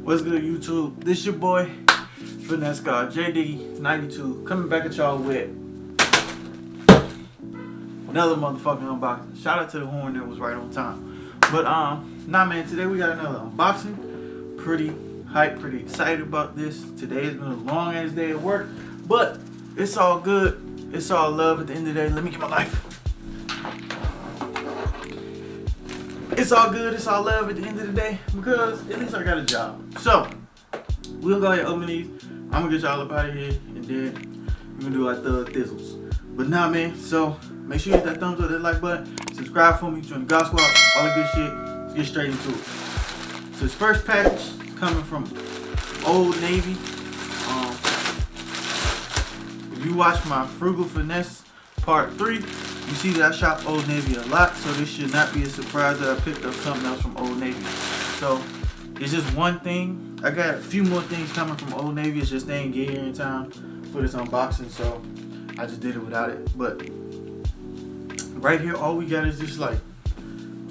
What's good, YouTube? This your boy Finesse God JD92 coming back at y'all with another motherfucking unboxing. Shout out to the horn that was right on time. But nah man, today we got another unboxing. Pretty hyped, pretty excited about this. Today has been a long ass day at work, but it's all good. It's all love at the end of the day. Let me get my life. It's all good, it's all love at the end of the day because at least I got a job. So, we'll go ahead and open these. I'm gonna get y'all up out of here and then we're gonna do our thug thizzles. But nah man, so make sure you hit that thumbs up, that like button, subscribe for me, join the God Squad, all that good shit. Let's get straight into it. So this first package is coming from Old Navy. If you watch my Frugal Finesse Part 3, you see that I shop Old Navy a lot, so this should not be a surprise that I picked up something else from Old Navy. So it's just one thing. I got a few more things coming from Old Navy. It's just they ain't get here in time for this unboxing, so I just did it without it. But right here, all we got is this like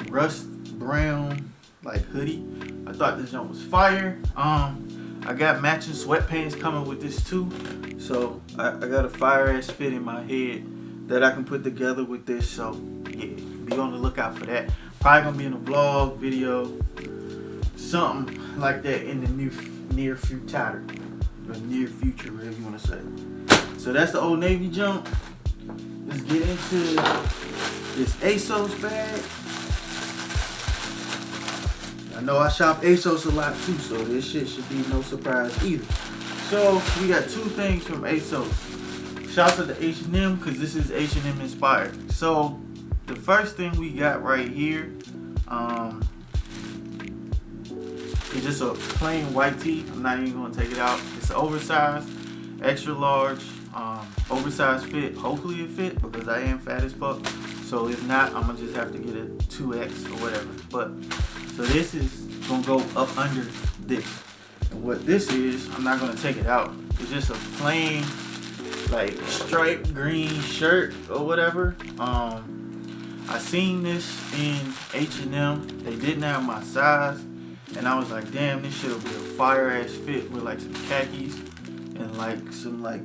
rust brown like hoodie. I thought this jump was fire. I got matching sweatpants coming with this too. So I got a fire ass fit in my head that I can put together with this. So yeah, be on the lookout for that. Probably gonna be in a vlog, video, something like that in the near future, or near future, whatever you wanna say. So that's the Old Navy jump. Let's get into this ASOS bag. I know I shop ASOS a lot too, so this shit should be no surprise either. So we got two things from ASOS. Shout out to H&M because this is H&M inspired. So the first thing we got right here is just a plain white tee. I'm not even gonna take it out. It's an oversized, extra large, oversized fit. Hopefully it fit because I am fat as fuck. So if not, I'm gonna just have to get a 2X or whatever. But so this is gonna go up under this. And what this is, I'm not gonna take it out. It's just a plain like striped green shirt or whatever. I seen this in H&M. They didn't have my size, and I was like, damn, this shit'll be a fire ass fit with like some khakis and like some like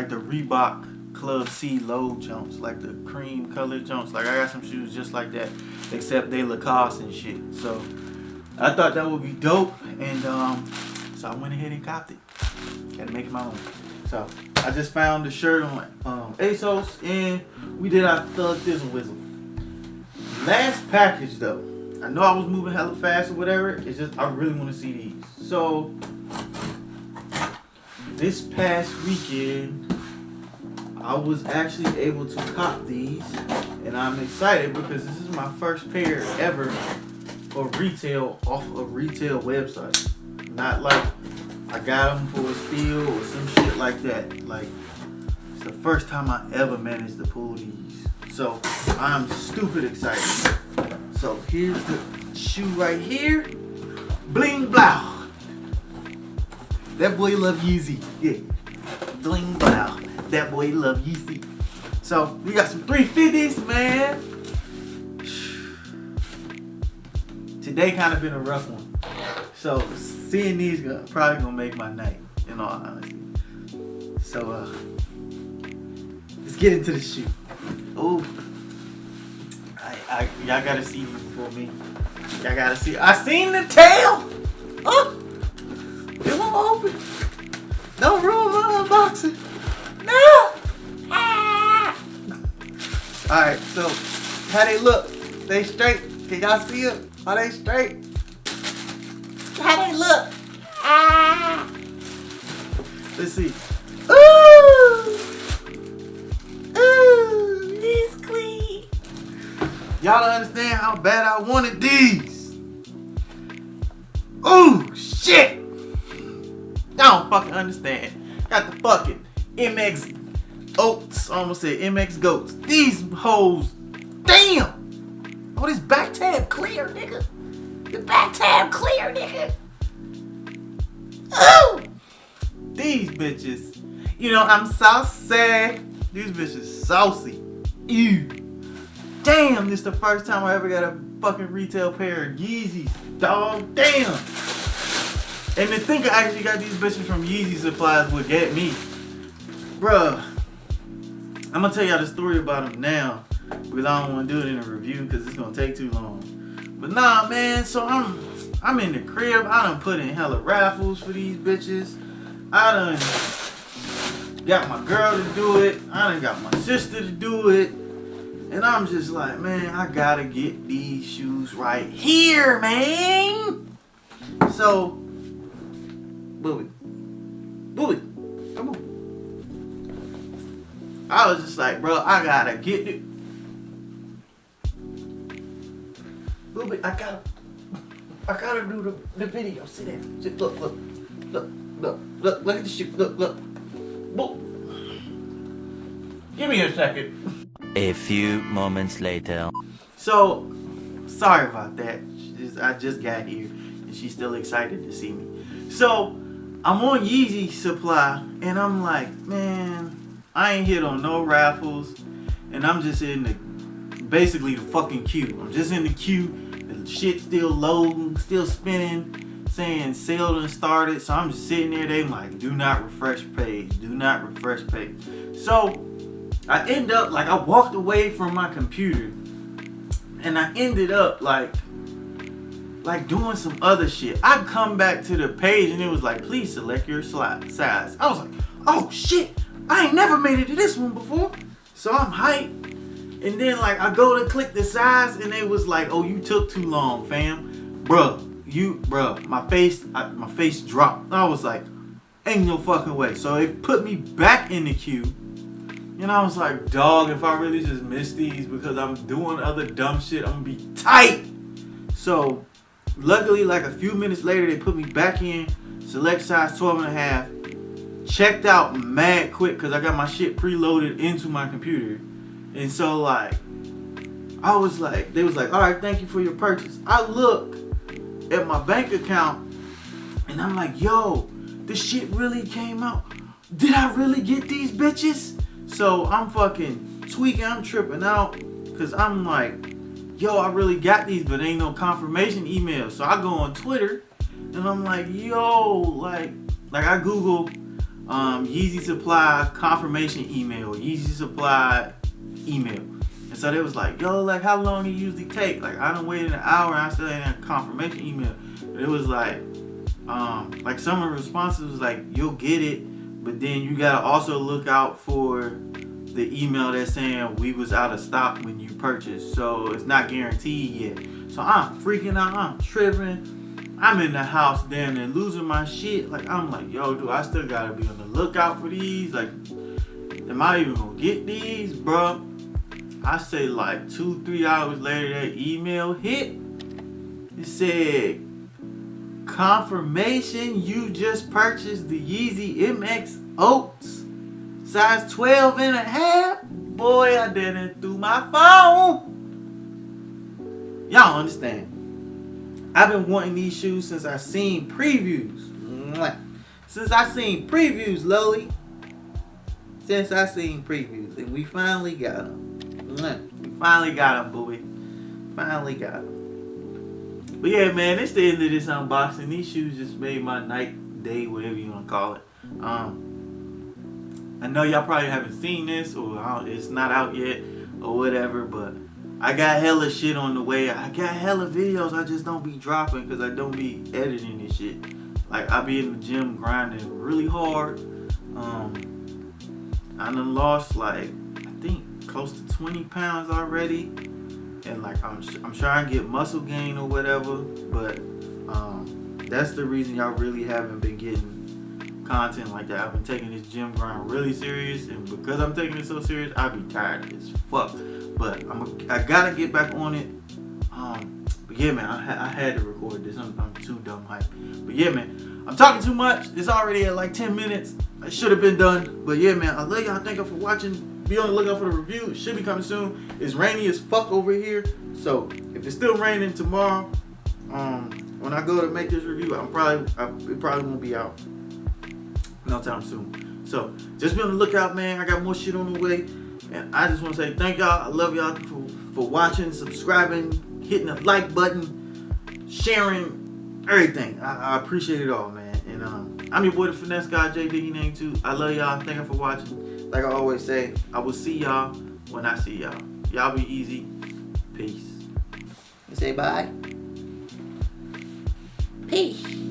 the Reebok Club C low jumps, like the cream colored jumps. Like I got some shoes just like that, except they Lacoste and shit. So I thought that would be dope, and so I went ahead and copped it. Gotta make it my own. So I just found the shirt on ASOS, and we did our thug thizzle whizzle. Last package though, I know I was moving hella fast or whatever. It's just I really want to see these. So this past weekend, I was actually able to cop these, and I'm excited because this is my first pair ever for retail off a retail website. Not like I got them for a steal or some shit like that. Like, it's the first time I ever managed to pull these. So, I'm stupid excited. So, here's the shoe right here. Bling blow. That boy love Yeezy. Yeah. Bling blow. That boy love Yeezy. So, we got some 350s, man. Today kind of been a rough one. So, seeing these probably gonna make my night, in all honesty. So, let's get into the shoe. Oh, y'all gotta see these before me. Y'all gotta see. I seen the tail. Oh, it won't open. Don't ruin my unboxing. No. Ah. All right. So, how they look? They straight? Can y'all see them? Are they straight? How they look? Ah! Let's see. Ooh! Ooh! These clean. Y'all don't understand how bad I wanted these. Ooh! Shit! Y'all don't fucking understand. Got the fucking MX Oats. I almost said MX Goats. These hoes. Damn! Oh, this back tab clear, nigga. The back tab clear, nigga. Oh! These bitches. You know, I'm saucy. These bitches saucy. Ew. Damn, this the first time I ever got a fucking retail pair of Yeezys, dog. Damn. And to think I actually got these bitches from Yeezy Supplies would get me. Bruh. I'm gonna tell y'all the story about them now, because I don't want to do it in a review because it's gonna take too long. But nah, man. So I'm in the crib. I done put in hella raffles for these bitches. I done got my girl to do it. I done got my sister to do it. And I'm just like, man, I gotta get these shoes right here, man. So, Booby, come on. I was just like, bro, I gotta get it. Booby, I gotta do the video. See that? Look at the shoe. Look. Boop. Give me a second. A few moments later. So, sorry about that. I just got here, and she's still excited to see me. So, I'm on Yeezy Supply, and I'm like, man, I ain't hit on no raffles, and I'm just in basically the fucking queue. I'm just in the queue. The shit still loading, still spinning, saying sale done started. So I'm just sitting there. They like, do not refresh page. Do not refresh page. So I end up I walked away from my computer, and I ended up like doing some other shit. I come back to the page, and it was like, please select your size. I was like, oh shit, I ain't never made it to this one before. So I'm hyped. And then I go to click the size, and it was like, oh, you took too long, fam. Bruh, my face dropped. I was like, ain't no fucking way. So it put me back in the queue. And I was like, dog, if I really just miss these because I'm doing other dumb shit, I'm gonna be tight. So luckily, a few minutes later, they put me back in, select size 12.5, checked out mad quick because I got my shit preloaded into my computer. And so I was like, they was like, all right, thank you for your purchase. I look at my bank account, and I'm like, yo, this shit really came out. Did I really get these bitches? So I'm fucking tweaking, I'm tripping out, because I'm like, yo, I really got these, but ain't no confirmation email. So I go on Twitter, and I'm like, yo, I Google Yeezy Supply confirmation email, Yeezy Supply email. And so they was like, yo, how long it usually take? I done waited an hour, and I still ain't had a confirmation email. But it was some of the responses was like, you'll get it, but then you gotta also look out for the email that's saying we was out of stock when you purchased. So it's not guaranteed yet. So I'm freaking out, I'm tripping. I'm in the house damn and losing my shit. I'm like, yo, dude, I still gotta be on the lookout for these. Am I even gonna get these, bro? I say 2-3 hours later, that email hit. It said, confirmation you just purchased the Yeezy MX Oats, size 12.5. Boy, I did it through my phone. Y'all understand? I've been wanting these shoes since I seen previews. Since I seen previews, Loli. Since I seen previews, and we finally got them. We finally got them, boy. Finally got them. But yeah, man, it's the end of this unboxing. These shoes just made my night, day, whatever you want to call it. I know y'all probably haven't seen this, or it's not out yet, or whatever, but I got hella shit on the way. I got hella videos I just don't be dropping because I don't be editing this shit. I be in the gym grinding really hard. I done lost I think close to 20 pounds already, and I'm trying to get muscle gain or whatever, but that's the reason y'all really haven't been getting content like that. I've been taking this gym grind really serious, and because I'm taking it so serious, I be tired as fuck. But I gotta get back on it. But yeah, man, I had to record this. I'm too dumb hype. But yeah, man, I'm talking too much. It's already at 10 minutes. I should have been done. But yeah, man, I love y'all. Thank you for watching. Be on the lookout for the review. It should be coming soon. It's rainy as fuck over here. So if it's still raining tomorrow, when I go to make this review, it probably won't be out no time soon. So just be on the lookout, man. I got more shit on the way. And I just want to say thank y'all. I love y'all for watching, subscribing, hitting the like button, sharing, everything. I appreciate it all, man. And I'm your boy, the Finesse Guy, JD name too. I love y'all. Thank you for watching. Like I always say, I will see y'all when I see y'all. Y'all be easy. Peace. You say bye. Peace.